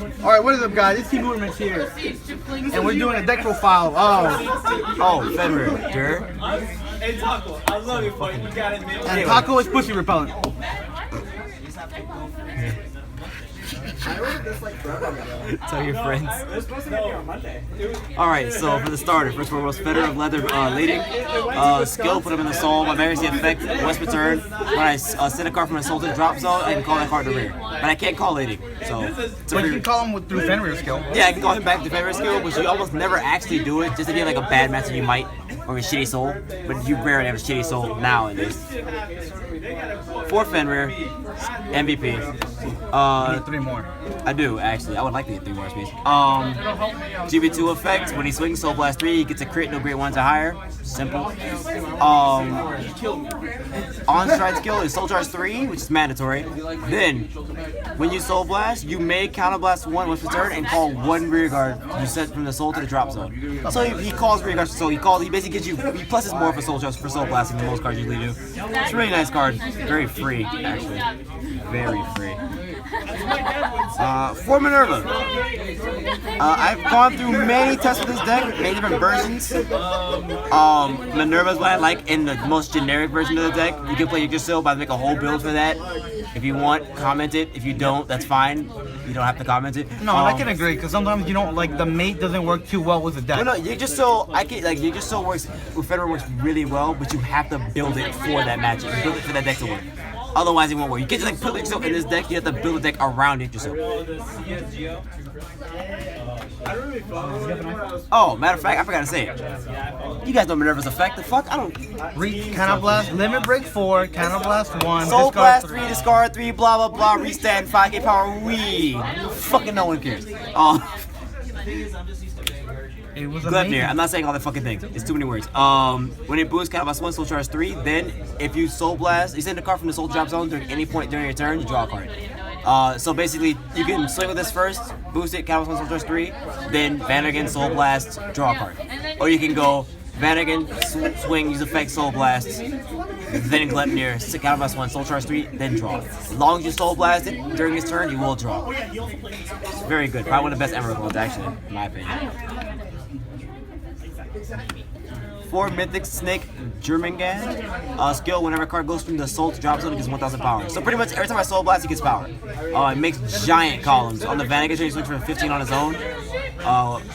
Alright, what is up, guys? It's Team Movements here. And we're doing a deck profile of Fenrir. Hey Taco, I love you, boy. You got it, man. And Taco is pussy repellent. Tell your friends. It was supposed to be on Monday. Alright, so for the starter, first and foremost, Fenrir of Leather leading. Skill, put him in the soul. My Mary's the effect, West return. When I send a card from a soul to the drop zone, I can call that card to rear. But I can't call leading. So, But you can call him through Fenrir skill. yeah, I can call him back to Fenrir skill, but you almost never actually do it. Just if you have like a bad matchup, you might, or a shitty soul. But you rarely have a shitty soul nowadays. For Fenrir, MVP. Three more. I do, actually. I would like to get 3 more space. GB2 effect, when he swings Soul Blast 3, he gets a crit, no grade 1s or higher. Simple. On stride skill is Soul Charge 3, which is mandatory. Then, when you Soul Blast, you may Counter Blast 1 once per turn and call 1 rear guard you sent from the soul to the drop zone. So he calls rear guard, so he basically gives you, he pluses more for Soul Charge for Soul Blasting than most cards usually do. It's a really nice card. Very free, actually. Very free. For Minerva, I've gone through many tests with this deck, many different versions. Minerva is what I like in the most generic version of the deck. You can play Yggdrasil, but I make a whole build for that. If you want, comment it. If you don't, that's fine. You don't have to comment it. No, I can agree, because sometimes you don't, like, the mate doesn't work too well with the deck. Well, no, Yggdrasil, Yggdrasil works, with Fenrir works really well, but you have to build it for that matchup. You build it for that deck to work. Otherwise, it won't work. You can't just like put Yggdrasil in this deck. You have to build a deck around Yggdrasil. Oh, matter of fact, I forgot to say it. You guys know Minerva's effect. The fuck? I don't. Counter Blast, Limit Break 4, Counter Blast 1, Soul Blast 3, discard 3, blah blah blah, restand 5k power. Fucking no one cares. It was Gleipnir, I'm not saying all the fucking things. It's too many words. When it boosts Counter Blast 1, Soul Charge 3, then if you Soul Blast, you send a card from the Soul Drop Zone during any point during your turn, you draw a card. So basically, you can swing with this first, boost it, Counter Blast 1, Soul Charge 3, then Vanguard, Soul Blast, draw a card. Or you can go Vanguard, swing, use effect, Soul Blast, then Gleipnir, Counter Blast 1, Soul Charge 3, then draw. As long as you Soul Blast it during his turn, you will draw. It's very good. Probably one of the best Emerald cards, actually, in my opinion. For Mythic Snake Germangan, skill, whenever a card goes from the soul to drop zone, it gets 1000 power. So pretty much every time I Soul Blast, he gets power. It makes giant columns. On the Vanguard, he swings for 15 on his own.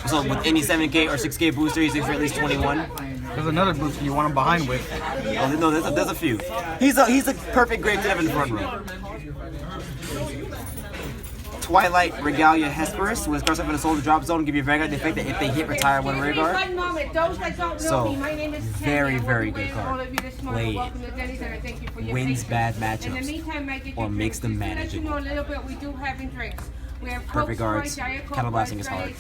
So with any 7k or 6k booster, he swings for at least 21. There's another booster you want him behind with. Oh, no, there's a few. He's a perfect grade to have in the front row. Twilight Regalia Hesperus, when it starts up in the soul to drop zone, give you a Vanguard the effect that if they hit, retire 1 rear guard. So, very, very good card. Played. Wins bad matchups, or makes them manageable. Perfect guards, Counter Blasting is hard.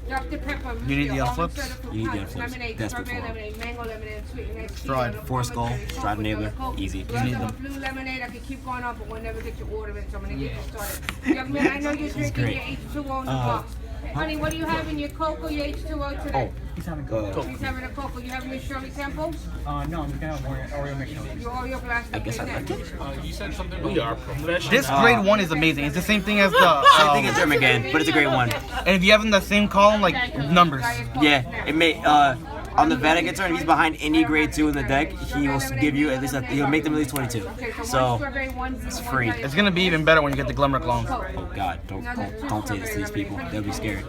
You need the L-flips? You need the L-flips. Desperate for them. Stride. Force Skull, Stride Enabler, easy. You need them. Blue lemonade, I can keep going on, but we'll never get your order in, so I'm gonna get you started. Young man, I know you're drinking your H2O in the box. Honey, what do you have in your Coke or your H2O today? He's having Coke. He's having a Coke. Are you having your Shirley Temple? No, I'm gonna have Oreo mix. Your Oreo glass. I guess I like it. You said something about... We are professional. This grade 1 is amazing. It's the same thing as the... Same thing as German, but it's a great one. And if you have in the same column, like, numbers. Yeah, it may... on the Vanguard turn, if he's behind any grade 2 in the deck, he will give you at least, he'll make them at least 22. So, it's free. It's gonna be even better when you get the Glimmer clones. Oh god, don't say this to these people. They'll be scared.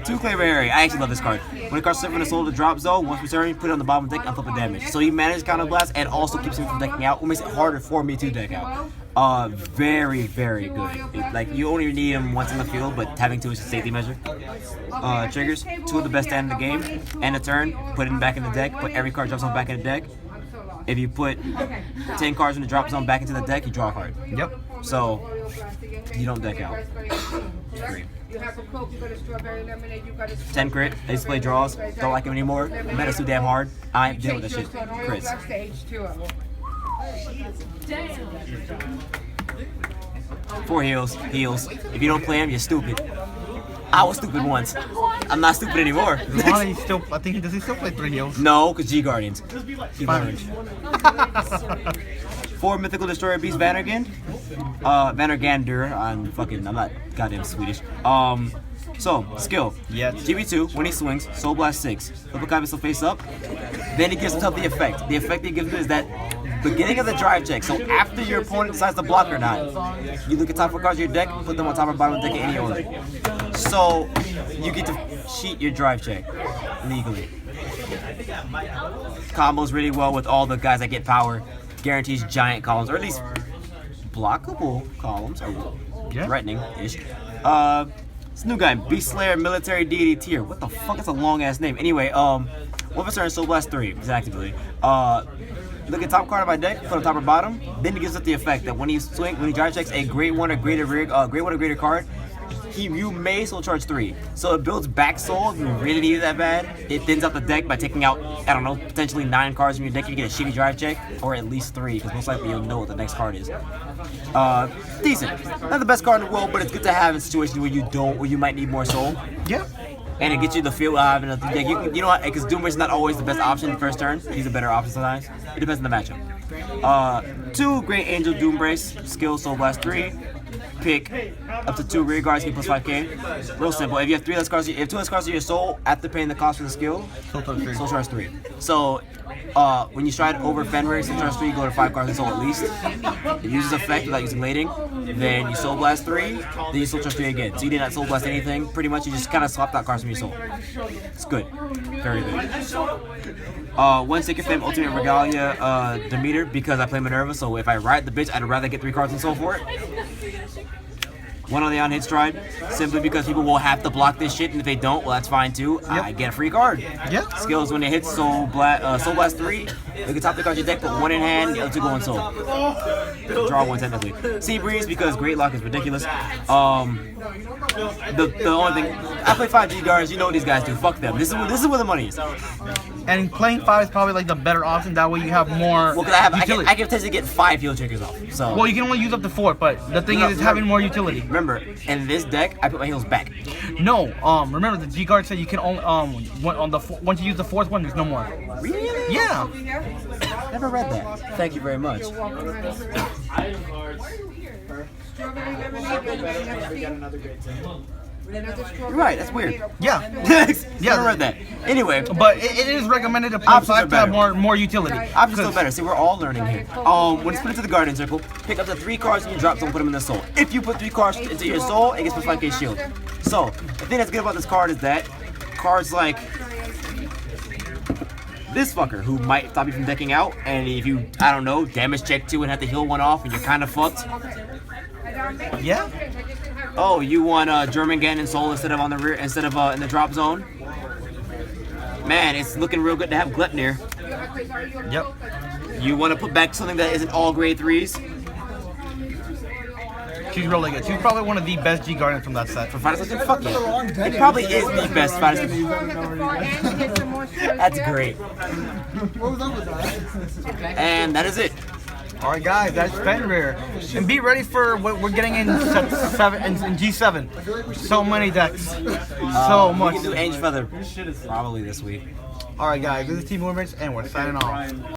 2 Claver Area. I actually love this card. When a card slips from the soul to drop zone, once per turn, put it on the bottom of the deck and flip a damage. So he manages Counter Blast and also keeps him from decking out, what makes it harder for me to deck out. Very, very good. Like, you only need him once in the field, but having 2 is a safety measure. Triggers, 2 of the best stand in the game. End a turn, put him back in the deck, put every card drop zone back in the deck. If you put 10 cards in the drop zone back into the deck, you draw a card. Yep. So, you don't deck out. It's great. 10 crit, they used to play draws, don't like him anymore. Meta's too damn hard. I ain't dealing with that shit. Crits. 4 heals. If you don't play him, you're stupid. I was stupid once. I'm not stupid anymore. I think does he still play 3 heals? No, because G Guardians. G Guardians. 4 Mythical Destroyer Beast Vanargan. Vanargander. I'm not goddamn Swedish. So, skill. Yes. GB2, when he swings, Soul Blast 6. Flip a copy missile face up. Then he gives himself the effect. The effect he gives him is that beginning of the drive check. So after your opponent decides to block or not, you look at top 4 cards of your deck, put them on top or bottom of the deck in any order. So you get to cheat your drive check legally. Combos really well with all the guys that get power. Guarantees giant columns, or at least blockable columns, or threatening-ish. This new guy, Beast Slayer Military Deity Tier. What the fuck? That's a long ass name. Anyway, one turn, Soul Blast 3, exactly. Look at top card of my deck, put on top or bottom. Then he gives it the effect that when he drive checks a grade 1 or greater card, you may soul charge 3. So it builds back soul if you really need it that bad. It thins out the deck by taking out, I don't know, potentially 9 cards from your deck. You get a shitty drive check, or at least 3, because most likely you'll know what the next card is. Decent. Not the best card in the world, but it's good to have in situations where you might need more soul. Yeah. And it gets you the feel of having a deck. You know what? Because Doombrace is not always the best option in the first turn. He's a better option sometimes. It depends on the matchup. 2 Great Angel Doombrace, skill Soul Blast 3. Pick up to 2 rear guards, get plus 5k. Real simple. If you have 2 less cards of your soul after paying the cost for the skill, soul charge 3. So when you stride over Fenrir, soul charge 3, you go to 5 cards of soul at least. It uses effect without using lading. Then you soul blast 3, then you soul charge 3 again. So you did not soul blast anything. Pretty much you just kind of swapped out cards from your soul. It's good. Very good. 1 Sacred Flame Ultimate Regalia Demeter, because I play Minerva, so if I ride the bitch, I'd rather get 3 cards in soul for it. 1 on the on-hit stride, simply because people will have to block this shit, and if they don't, well, that's fine too. I get a free card. Yep. Skills when they hit Soul Blast 3, look at top of the card of your deck, put 1 in hand, the other 2 go in soul. Draw 1 technically. Sea Breeze, because Great Lock is ridiculous. The only thing, I play 5 G-Guards, you know what these guys do, fuck them. This is where the money is. And playing 5 is probably like the better option, that way you have more utility. I can potentially get 5 heal triggers off. So. Well, you can only use up to 4, but the thing is having more utility. Remember, in this deck, I put my heals back. No, remember the G guard said you can only once you use the 4th one, there's no more. Really? Yeah. Never read that. Thank you very much. You're right, that's weird. Yeah. Never read that. Anyway. But it is recommended to play 5 to have more utility. Options still better. See, we're all learning here. When it's put into the Guardian Circle, pick up the 3 cards in your drop zone, put them in the soul. If you put 3 cards into your soul, it gets plus 5k shield. So, the thing that's good about this card is that cards like this fucker, who might stop you from decking out, and if you, I don't know, damage check 2 and have to heal 1 off and you're kind of fucked. Yeah. Oh, you want German Ganon Soul instead of in the drop zone? Man, it's looking real good to have Glepnir. Yep. You want to put back something that isn't all grade 3s? She's really good. She's probably one of the best G Guardians from that set. For Final Session? Fuck yeah. It probably is the best Final Session. That's great. And that is it. Alright guys, that's Fenrir. And be ready for what we're getting in G7. So many decks. So much. We can do Angel Feather probably this week. Alright guys, this is Team Movements and we're signing off.